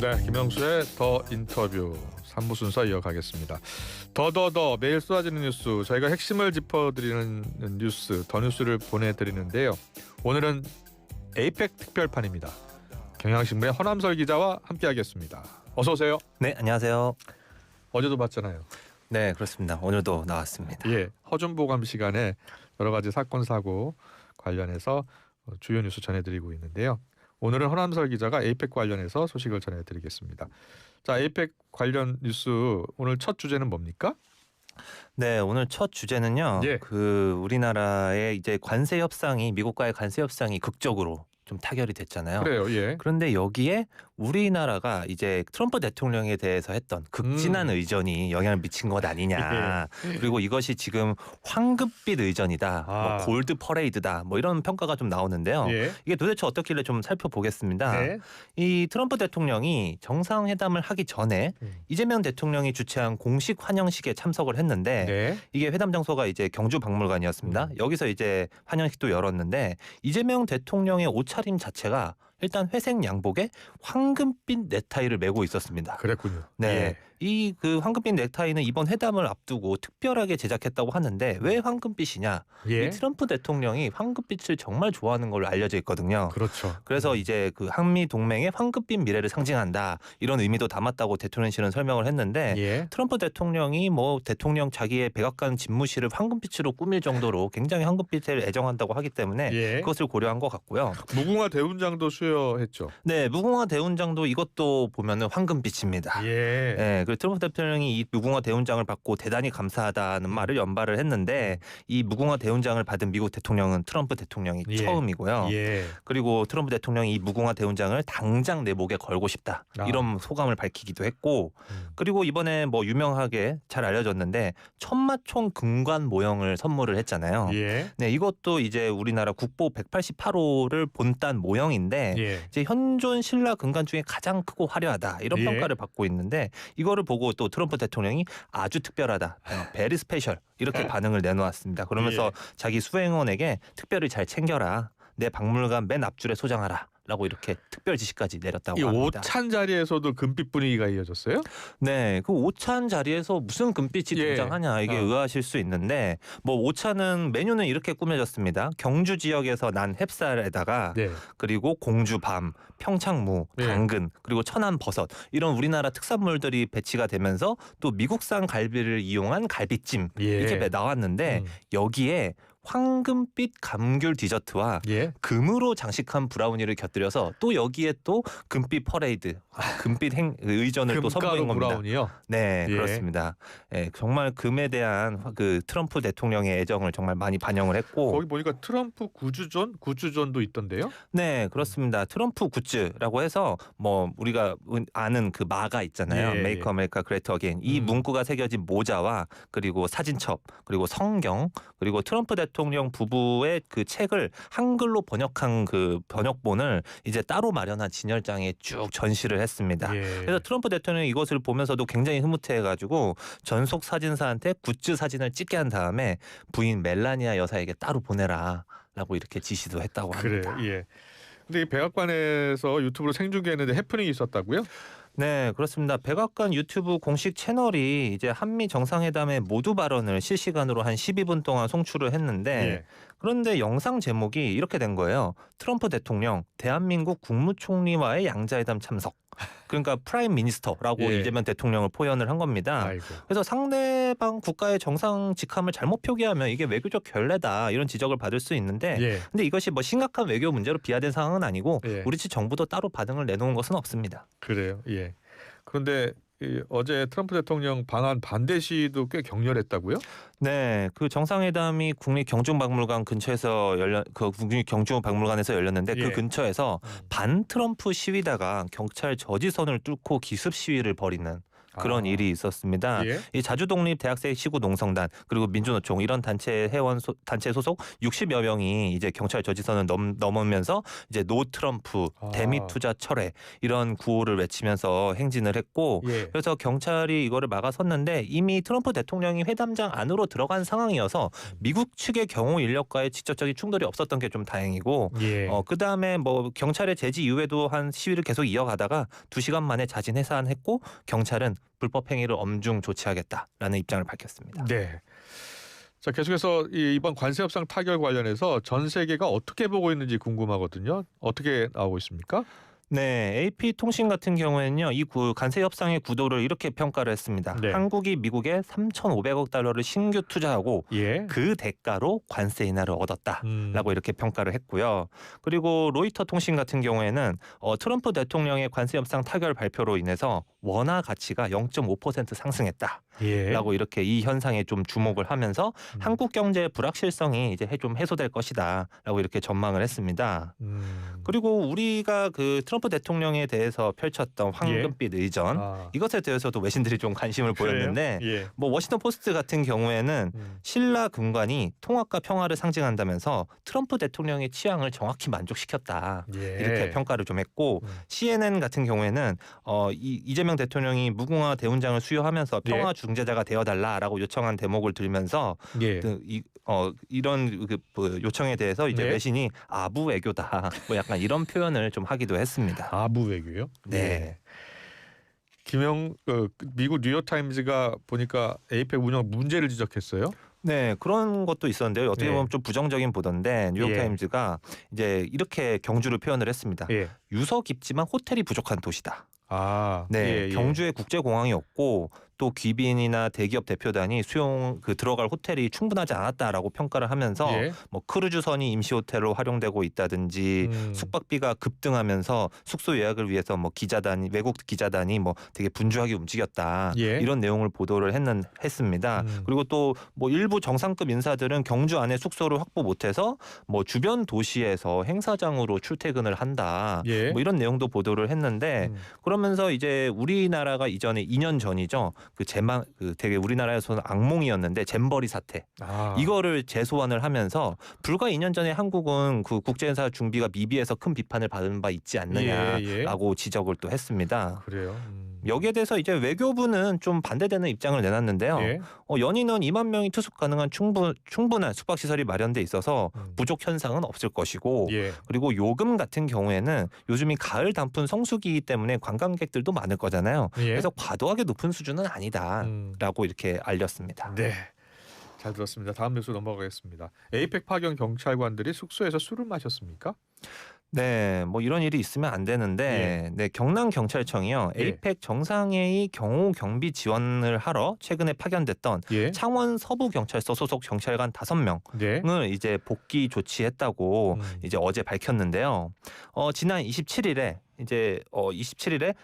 네, 김영수의 더 인터뷰 3부 순서 이어가겠습니다. 더 매일 쏟아지는 뉴스, 저희가 핵심을 짚어드리는 뉴스, 더 뉴스를 보내드리는데요. 오늘은 에이펙 특별판입니다. 경향신문의 허남설 기자와 함께하겠습니다. 어서 오세요. 네, 안녕하세요. 어제도 봤잖아요. 네, 그렇습니다. 오늘도 나왔습니다. 예, 허준보감 시간에 여러 가지 사건 사고 관련해서 주요 뉴스 전해드리고 있는데요. 오늘은 허남설 기자가 에이펙 관련해서 소식을 전해드리겠습니다. 자, 에이펙 관련 뉴스 오늘 첫 주제는 뭡니까? 네, 오늘 첫 주제는요. 예. 우리나라의 이제 관세 협상이 미국과의 관세 협상이 극적으로 좀 타결이 됐잖아요. 그래요. 예. 그런데 여기에 우리나라가 이제 트럼프 대통령에 대해서 했던 극진한 의전이 영향을 미친 것 아니냐. 그리고 이것이 지금 황금빛 의전이다. 뭐 골드 퍼레이드다. 뭐 이런 평가가 좀 나오는데요. 예. 이게 도대체 어떻길래 좀 살펴보겠습니다. 네. 이 트럼프 대통령이 정상회담을 하기 전에 이재명 대통령이 주최한 공식 환영식에 참석을 했는데 네. 이게 회담 장소가 이제 경주박물관이었습니다. 여기서 이제 환영식도 열었는데 이재명 대통령의 옷차림 자체가 일단 회색 양복에 황금빛 넥타이를 메고 있었습니다. 그랬군요. 네, 예. 이 그 황금빛 넥타이는 이번 회담을 앞두고 특별하게 제작했다고 하는데 왜 황금빛이냐? 예. 이 트럼프 대통령이 황금빛을 정말 좋아하는 걸로 알려져 있거든요. 그렇죠. 그래서 이제 그 한미 동맹의 황금빛 미래를 상징한다 이런 의미도 담았다고 대통령실은 설명을 했는데 예. 트럼프 대통령이 뭐 대통령 자기의 백악관 집무실을 황금빛으로 꾸밀 정도로 굉장히 황금빛을 애정한다고 하기 때문에 예. 그것을 고려한 것 같고요. 무궁화 대훈장도 수여했죠. 네, 무궁화 대훈장도 이것도 보면은 황금빛입니다. 예. 네, 그 트럼프 대통령이 이 무궁화 대훈장을 받고 대단히 감사하다는 말을 연발을 했는데 이 무궁화 대훈장을 받은 미국 대통령은 트럼프 대통령이 예. 처음이고요. 예. 그리고 트럼프 대통령이 이 무궁화 대훈장을 당장 내 목에 걸고 싶다 이런 소감을 밝히기도 했고 그리고 이번에 뭐 유명하게 잘 알려졌는데 천마총 금관 모형을 선물을 했잖아요. 예. 네, 이것도 이제 우리나라 국보 188호를 본딴 모형인데 예. 이제 현존 신라 금관 중에 가장 크고 화려하다 이런 예. 평가를 받고 있는데 이거를 보고 또 트럼프 대통령이 아주 특별하다, 베리 스페셜 이렇게 반응을 내놓았습니다. 그러면서 예. 자기 수행원에게 특별히 잘 챙겨라, 내 박물관 맨 앞줄에 소장하라. 라고 이렇게 특별 지시까지 내렸다고 이 합니다. 오찬 자리에서도 금빛 분위기가 이어졌어요? 네, 그 오찬 자리에서 무슨 금빛이 예. 등장하냐 이게 의아하실 수 있는데 뭐 오찬은 메뉴는 이렇게 꾸며졌습니다. 경주 지역에서 난 햅쌀에다가 네. 그리고 공주밤, 평창무, 예. 당근 그리고 천안 버섯 이런 우리나라 특산물들이 배치가 되면서 또 미국산 갈비를 이용한 갈비찜 예. 이렇게 나왔는데 여기에 황금빛 감귤 디저트와 예. 금으로 장식한 브라우니를 곁들여서 또 여기에 또 금빛 퍼레이드, 금빛 의전을 또 선보인 금가루 겁니다. 브라운이요? 네, 예. 그렇습니다. 예, 정말 금에 대한 그 트럼프 대통령의 애정을 정말 많이 반영을 했고 거기 보니까 트럼프 구주존도 있던데요? 네, 그렇습니다. 트럼프 굿즈라고 해서 뭐 우리가 아는 그 마가 있잖아요. 예, 메이크 아메리카 그레이트 어게인. 이 문구가 새겨진 모자와 그리고 사진첩 그리고 성경 그리고 트럼프 대통령 부부의 그 책을 한글로 번역한 그 번역본을 이제 따로 마련한 진열장에 쭉 전시를 했습니다. 예. 그래서 트럼프 대통령이 이것을 보면서도 굉장히 흐뭇해가지고 전속 사진사한테 굿즈 사진을 찍게 한 다음에 부인 멜라니아 여사에게 따로 보내라라고 이렇게 지시도 했다고 합니다. 그래. 예. 근데 이 백악관에서 유튜브로 생중계했는데 해프닝이 있었다고요? 네, 그렇습니다. 백악관 유튜브 공식 채널이 이제 한미 정상회담의 모두 발언을 실시간으로 한 12분 동안 송출을 했는데 예. 그런데 영상 제목이 이렇게 된 거예요. 트럼프 대통령 대한민국 국무총리와의 양자회담 참석. 그러니까 프라임 미니스터라고 예. 이재명 대통령을 표현을 한 겁니다. 아이고. 그래서 상대방 국가의 정상 직함을 잘못 표기하면 이게 외교적 결례다 이런 지적을 받을 수 있는데 예. 근데 이것이 뭐 심각한 외교 문제로 비화된 상황은 아니고 예. 우리 측 정부도 따로 반응을 내놓은 것은 없습니다. 그래요. 예. 그런데 어제 트럼프 대통령 방한 반대 시위도 꽤 격렬했다고요? 네, 그 정상회담이 국립경주박물관 근처에서 국립경주박물관에서 열렸는데 예. 그 근처에서 반 트럼프 시위다가 경찰 저지선을 뚫고 기습 시위를 벌이는 그런 일이 있었습니다. 예. 이 자주독립 대학생 시구 농성단 그리고 민주노총 이런 단체 단체 소속 60여 명이 이제 경찰 저지선을 넘으면서 이제 노 트럼프 대미 투자 철회 이런 구호를 외치면서 행진을 했고 예. 그래서 경찰이 이거를 막아섰는데 이미 트럼프 대통령이 회담장 안으로 들어간 상황이어서 미국 측의 경호 인력과의 직접적인 충돌이 없었던 게 좀 다행이고 예. 그 다음에 뭐 경찰의 제지 이후에도 한 시위를 계속 이어가다가 2시간 만에 자진 해산했고 경찰은 불법 행위를 엄중 조치하겠다라는 입장을 밝혔습니다. 네. 자, 계속해서 이번 관세 협상 타결 관련해서 전 세계가 어떻게 보고 있는지 궁금하거든요. 어떻게 나오고 있습니까? 네, AP통신 같은 경우에는요, 이 관세 협상의 구도를 이렇게 평가를 했습니다. 네. 한국이 미국에 3,500억 달러를 신규 투자하고 예. 그 대가로 관세 인하를 얻었다라고 이렇게 평가를 했고요. 그리고 로이터 통신 같은 경우에는 트럼프 대통령의 관세 협상 타결 발표로 인해서 원화 가치가 0.5% 상승했다. 예. 라고 이렇게 이 현상에 좀 주목을 하면서 한국 경제의 불확실성이 이제 좀 해소될 것이다라고 이렇게 전망을 했습니다. 그리고 우리가 그 트럼프 대통령에 대해서 펼쳤던 황금빛 의전 이것에 대해서도 외신들이 좀 관심을 보였는데 예. 뭐 워싱턴 포스트 같은 경우에는 신라 군관이 통합과 평화를 상징한다면서 트럼프 대통령의 취향을 정확히 만족시켰다 예. 이렇게 평가를 좀 했고 CNN 같은 경우에는 이재명 대통령이 무궁화 대훈장을 수여하면서 평화 중재자가 되어달라라고 요청한 대목을 들면서 예. 이런 그 요청에 대해서 이제 외신이 아부 외교다 뭐 약간 이런 표현을 좀 하기도 했습니다. 아부 외교요? 네. 미국 뉴욕 타임즈가 보니까 에이펙 운영 문제를 지적했어요. 네, 그런 것도 있었는데요. 어떻게 예. 보면 좀 부정적인 보도인데 뉴욕 예. 타임즈가 이제 이렇게 경주를 표현을 했습니다. 예. 유서 깊지만 호텔이 부족한 도시다. 네. 경주에 국제공항이 없고 또 귀빈이나 대기업 대표단이 들어갈 호텔이 충분하지 않았다라고 평가를 하면서 뭐 크루즈선이 임시 호텔로 활용되고 있다든지 숙박비가 급등하면서 숙소 예약을 위해서 뭐 외국 기자단이 뭐 되게 분주하게 움직였다 이런 내용을 보도를 했습니다. 그리고 또 뭐 일부 정상급 인사들은 경주 안에 숙소를 확보 못해서 뭐 주변 도시에서 행사장으로 출퇴근을 한다. 뭐 이런 내용도 보도를 했는데 그러면서 이제 우리나라가 이전에 2년 전이죠. 되게 우리나라에서는 악몽이었는데 잼버리 사태 이거를 재소환을 하면서 불과 2년 전에 한국은 그 국제행사 준비가 미비해서 큰 비판을 받은 바 있지 않느냐라고 지적을 또 했습니다. 그래요. 여기에 대해서 이제 외교부는 좀 반대되는 입장을 내놨는데요. 연인은 2만 명이 투숙 가능한 충분한 숙박시설이 마련돼 있어서 부족 현상은 없을 것이고 그리고 요금 같은 경우에는 요즘이 가을 단풍 성수기이기 때문에 관광객들도 많을 거잖아요. 그래서 과도하게 높은 수준은 아니다라고 이렇게 알렸습니다. 네. 잘 들었습니다. 다음 뉴스 넘어가겠습니다. 에이펙 파견 경찰관들이 숙소에서 술을 마셨습니까? 네, 뭐 이런 일이 있으면 안 되는데, 네, 경남 경찰청이요, 에이펙 정상회의 경호 경비 지원을 하러 최근에 파견됐던 창원 서부 경찰서 소속 경찰관 5명을 이제 복귀 조치했다고 이제 어제 밝혔는데요. 지난 27일에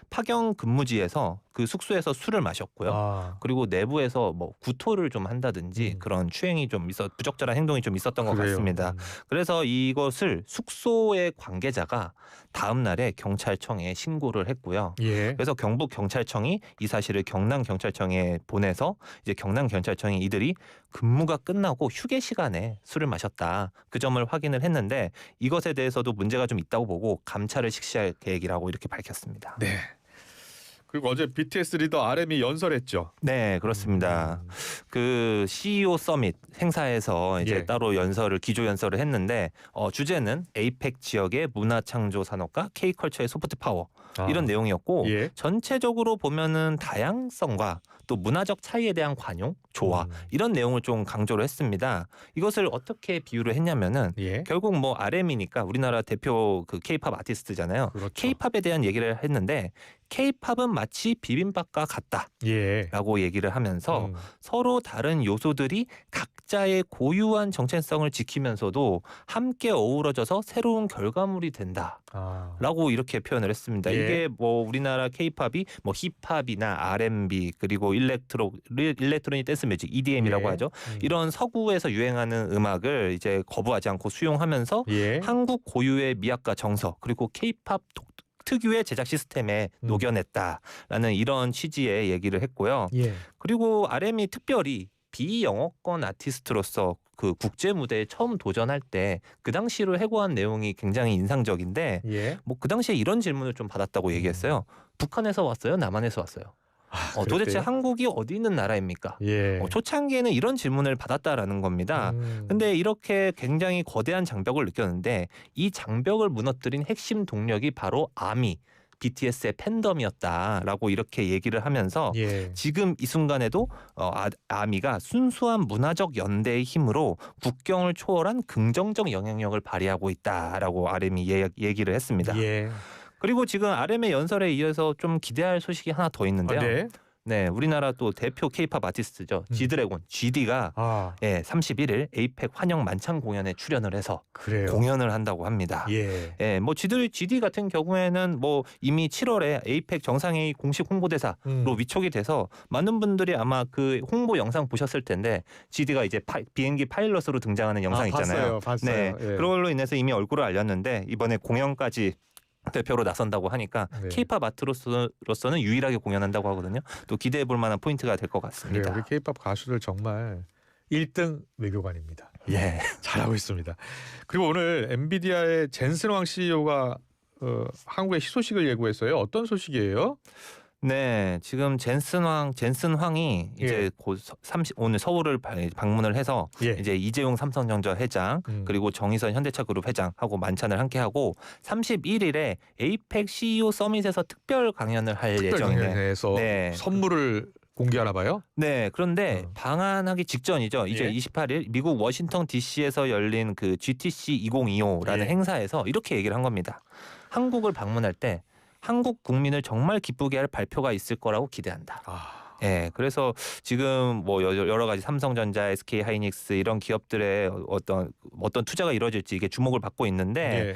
파견 근무지에서 그 숙소에서 술을 마셨고요. 그리고 내부에서 뭐 구토를 좀 한다든지 그런 추행이 좀 부적절한 행동이 좀 있었던 것 같습니다. 그래서 이것을 숙소의 관계자가 다음 날에 경찰청에 신고를 했고요. 그래서 경북 경찰청이 이 사실을 경남 경찰청에 보내서 이제 경남 경찰청이 이들이 근무가 끝나고 휴게 시간에 술을 마셨다. 그 점을 확인을 했는데 이것에 대해서도 문제가 좀 있다고 보고 감찰을 실시할 계획이라고 이렇게 밝혔습니다. 네. 그리고 어제 BTS 리더 RM이 연설했죠. 네, 그렇습니다. 그 CEO 서밋 행사에서 이제 따로 기조 연설을 했는데 주제는 에이펙 지역의 문화 창조 산업과 K컬처의 소프트 파워 이런 내용이었고 전체적으로 보면은 다양성과 또 문화적 차이에 대한 관용, 조화 이런 내용을 좀 강조를 했습니다. 이것을 어떻게 비유를 했냐면은 결국 뭐 RM이니까 우리나라 대표 그 K-팝 아티스트잖아요. K-팝에 대한 얘기를 했는데 K-팝은 마치 비빔밥과 같다라고 얘기를 하면서 서로 다른 요소들이 각자의 고유한 정체성을 지키면서도 함께 어우러져서 새로운 결과물이 된다라고 이렇게 표현을 했습니다. 이게 뭐 우리나라 K-팝이 뭐 힙합이나 R&B 그리고 일렉트로닉 댄스 뮤직 EDM이라고 하죠. 이런 서구에서 유행하는 음악을 이제 거부하지 않고 수용하면서 한국 고유의 미학과 정서 그리고 K-팝 특유의 제작 시스템에 녹여냈다라는 이런 취지의 얘기를 했고요. 예. 그리고 RM이 특별히 비영어권 아티스트로서 그 국제 무대에 처음 도전할 때 그 당시로 해고한 내용이 굉장히 인상적인데 예. 뭐 그 당시에 이런 질문을 좀 받았다고 얘기했어요. 북한에서 왔어요? 남한에서 왔어요? 도대체 그랬대요? 한국이 어디 있는 나라입니까? 예. 초창기에는 이런 질문을 받았다라는 겁니다. 근데 이렇게 굉장히 거대한 장벽을 느꼈는데 이 장벽을 무너뜨린 핵심 동력이 바로 아미, BTS의 팬덤이었다라고 이렇게 얘기를 하면서 예. 지금 이 순간에도 아미가 순수한 문화적 연대의 힘으로 국경을 초월한 긍정적 영향력을 발휘하고 있다라고 RM이 얘기를 했습니다. 예. 그리고 지금 RM의 연설에 이어서 좀 기대할 소식이 하나 더 있는데요. 네. 네, 우리나라 또 대표 K-팝 아티스트죠. G드래곤, GD가 31일 에이펙 환영 만찬 공연에 출연을 해서 그래요. 공연을 한다고 합니다. 예. 뭐 GD 같은 경우에는 뭐 이미 7월에 에이펙 정상회의 공식 홍보대사로 위촉이 돼서 많은 분들이 아마 그 홍보 영상 보셨을 텐데 GD가 이제 비행기 파일럿으로 등장하는 영상 있잖아요. 봤어요. 네, 예. 그걸로 인해서 이미 얼굴을 알렸는데 이번에 공연까지 대표로 나선다고 하니까 네. K-팝 아트로서는 유일하게 공연한다고 하거든요. 또 기대해 볼 만한 포인트가 될 것 그래요. 같습니다. 우리 K-팝 가수들 정말 1등 외교관입니다. 예. 잘하고 있습니다. 그리고 오늘 엔비디아의 젠슨 황 CEO가 한국에 희소식을 예고했어요. 어떤 소식이에요? 네, 지금 젠슨 황이 이제 곧 오늘 서울을 방문을 해서 예. 이제 이재용 삼성전자 회장 그리고 정의선 현대차그룹 회장하고 만찬을 함께 하고 31일에 에이펙 CEO 서밋에서 특별 강연을 할 예정이네요. 강연회에서 네. 선물을 공개하나 봐요. 네, 그런데 방한하기 직전이죠. 이제 예. 28일 미국 워싱턴 DC에서 열린 그 GTC 2025라는 예. 행사에서 이렇게 얘기를 한 겁니다. 한국을 방문할 때 한국 국민을 정말 기쁘게 할 발표가 있을 거라고 기대한다. 예, 그래서 지금 뭐 여러 가지 삼성전자, SK 하이닉스 이런 기업들의 어떤 투자가 이루어질지 이게 주목을 받고 있는데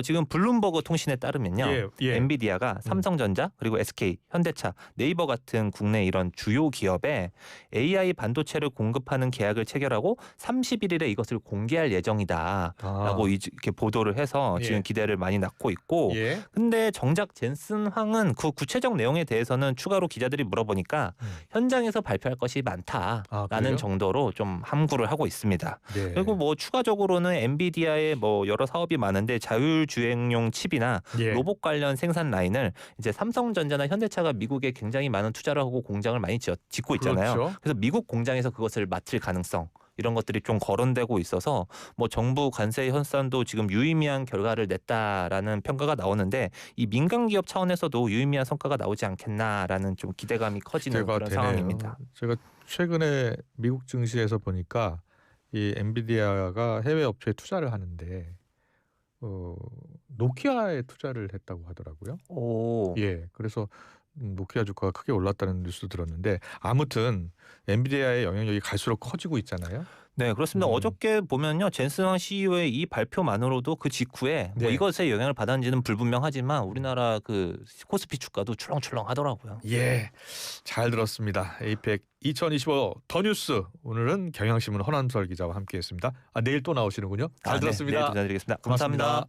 지금 블룸버그 통신에 따르면요, 엔비디아가 삼성전자 그리고 SK, 현대차, 네이버 같은 국내 이런 주요 기업에 AI 반도체를 공급하는 계약을 체결하고 31일에 이것을 공개할 예정이다라고 이렇게 보도를 해서 지금 기대를 많이 낳고 있고, 근데 정작 젠슨 황은 그 구체적 내용에 대해서는 추가로 기자들이 물어보니까 현장에서 발표할 것이 많다라는 정도로 좀 함구를 하고 있습니다. 네. 그리고 뭐 추가적으로는 엔비디아의 뭐 여러 사업이 많은데 자율주행용 칩이나 로봇 관련 생산 라인을 이제 삼성전자나 현대차가 미국에 굉장히 많은 투자를 하고 공장을 많이 짓고 있잖아요. 그렇죠. 그래서 미국 공장에서 그것을 맡을 가능성 이런 것들이 좀 거론되고 있어서 뭐 정부 관세 현상도 지금 유의미한 결과를 냈다라는 평가가 나오는데 이 민간 기업 차원에서도 유의미한 성과가 나오지 않겠나라는 좀 기대감이 커지는 그런 상황입니다. 제가 최근에 미국 증시에서 보니까 이 엔비디아가 해외 업체에 투자를 하는데 노키아에 투자를 했다고 하더라고요. 그래서 노키아 주가가 크게 올랐다는 뉴스 들었는데 아무튼 엔비디아의 영향력이 갈수록 커지고 있잖아요. 네, 그렇습니다. 어저께 보면요, 젠슨 황 CEO의 이 발표만으로도 그 직후에 뭐 이것에 영향을 받았는지는 불분명하지만 우리나라 그 코스피 주가도 출렁출렁하더라고요. 예, 잘 들었습니다. 에이펙 2025 더 뉴스 오늘은 경향신문 허난설 기자와 함께했습니다. 내일 또 나오시는군요. 잘 들었습니다. 네, 내일 전해드리겠습니다. 감사합니다.